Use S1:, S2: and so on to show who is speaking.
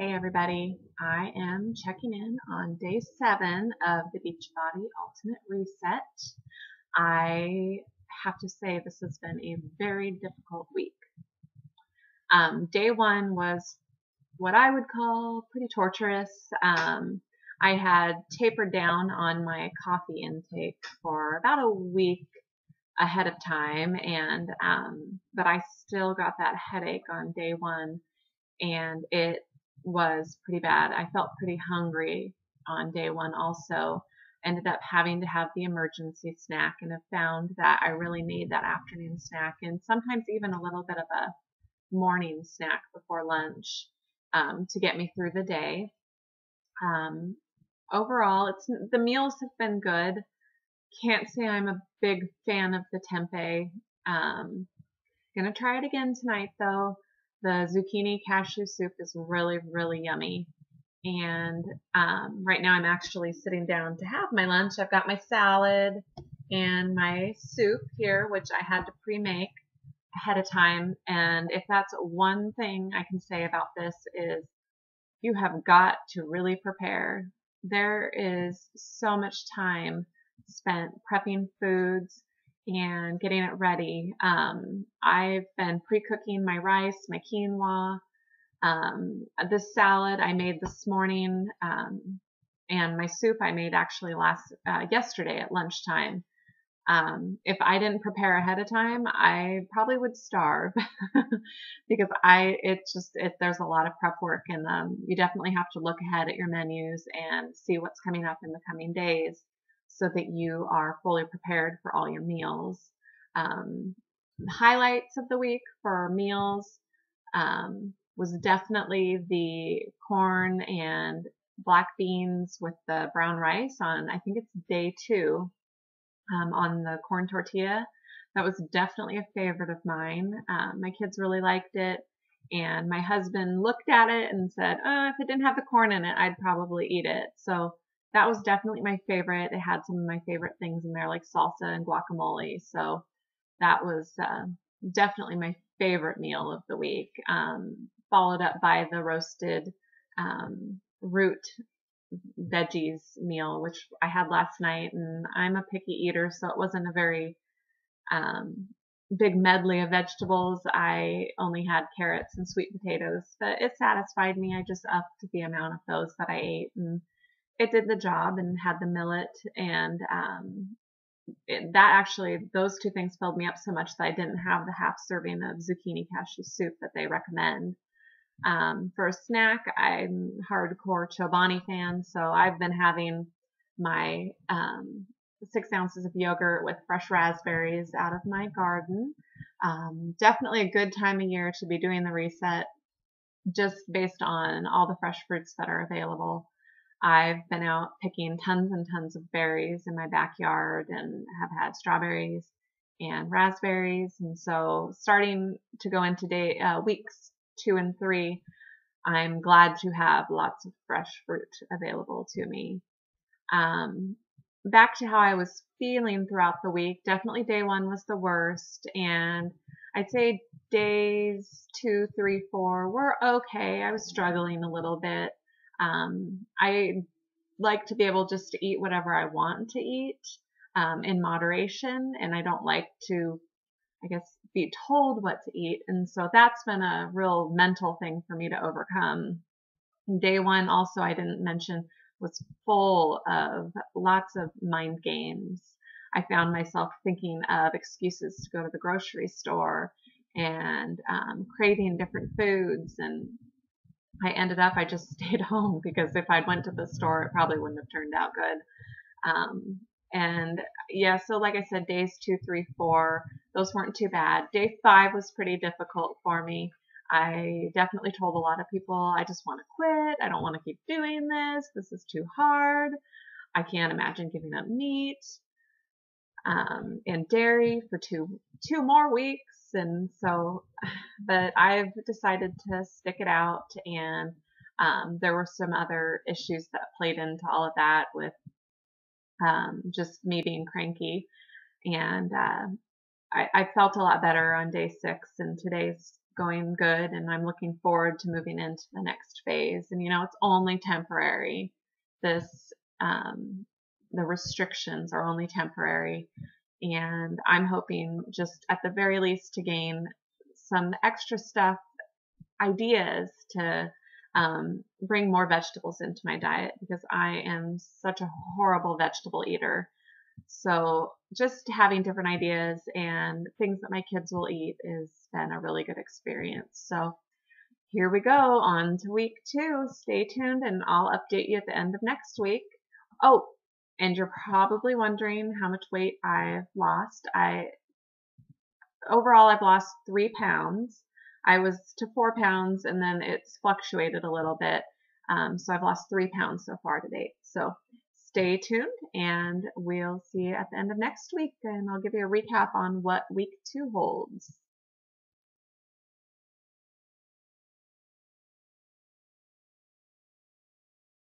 S1: Hey everybody, I am checking in on day 7 of the Beachbody Ultimate Reset. I have to say this has been a very difficult week. Day 1 was what I would call pretty torturous. I had tapered down on my coffee intake for about a week ahead of time, and but I still got that headache on day 1, and it was pretty bad. I felt pretty hungry on day 1 also. Ended up having to have the emergency snack and have found that I really need that afternoon snack and sometimes even a little bit of a morning snack before lunch to get me through the day. Um, Overall, the meals have been good. Can't say I'm a big fan of the tempeh. Gonna try it again tonight though. The zucchini cashew soup is really, really yummy. And right now I'm actually sitting down to have my lunch. I've got my salad and my soup here, which I had to pre-make ahead of time. And if that's one thing I can say about this is you have got to really prepare. There is so much time spent prepping foods and getting it ready. I've been pre-cooking my rice, my quinoa, this salad I made this morning, and my soup I made actually yesterday at lunchtime. If I didn't prepare ahead of time, I probably would starve because there's a lot of prep work, and you definitely have to look ahead at your menus and see what's coming up in the coming days so that you are fully prepared for all your meals. The highlights of the week for meals was definitely the corn and black beans with the brown rice on, I think it's day 2, on the corn tortilla. That was definitely a favorite of mine. My kids really liked it, and my husband looked at it and said, if it didn't have the corn in it, I'd probably eat it. So that was definitely my favorite. It had some of my favorite things in there, like salsa and guacamole. So that was definitely my favorite meal of the week. Followed up by the roasted root veggies meal, which I had last night, and I'm a picky eater, so it wasn't a very big medley of vegetables. I only had carrots and sweet potatoes, but it satisfied me. I just upped the amount of those that I ate, and it did the job, and had the millet, and those two things filled me up so much that I didn't have the half serving of zucchini cashew soup that they recommend. For a snack, I'm hardcore Chobani fan, so I've been having my 6 ounces of yogurt with fresh raspberries out of my garden. Definitely a good time of year to be doing the reset, just based on all the fresh fruits that are available. I've been out picking tons and tons of berries in my backyard and have had strawberries and raspberries. And so starting to go into weeks 2 and 3, I'm glad to have lots of fresh fruit available to me. Back to how I was feeling throughout the week, definitely day 1 was the worst. And I'd say days 2, 3, 4 were okay. I was struggling a little bit. I like to be able just to eat whatever I want to eat in moderation, and I don't like to, I guess, be told what to eat. And so that's been a real mental thing for me to overcome. Day 1 also, I didn't mention, was full of lots of mind games. I found myself thinking of excuses to go to the grocery store and craving different foods, and I just stayed home because if I'd went to the store, it probably wouldn't have turned out good. And yeah, so like I said, days 2, 3, 4, those weren't too bad. Day 5 was pretty difficult for me. I definitely told a lot of people, I just want to quit. I don't want to keep doing this. This is too hard. I can't imagine giving up meat and dairy for two more weeks. And so, but I've decided to stick it out, and there were some other issues that played into all of that with just me being cranky. And I felt a lot better on day 6, and today's going good, and I'm looking forward to moving into the next phase. And it's only temporary. This, the restrictions are only temporary, and I'm hoping just at the very least to gain some extra stuff, ideas to bring more vegetables into my diet, because I am such a horrible vegetable eater. So just having different ideas and things that my kids will eat has been a really good experience. So here we go on to week 2. Stay tuned and I'll update you at the end of next week. Oh, and you're probably wondering how much weight I've lost. Overall, I've lost 3 pounds. I was to 4 pounds and then it's fluctuated a little bit. So I've lost 3 pounds so far to date. So stay tuned and we'll see you at the end of next week, and I'll give you a recap on what week 2 holds.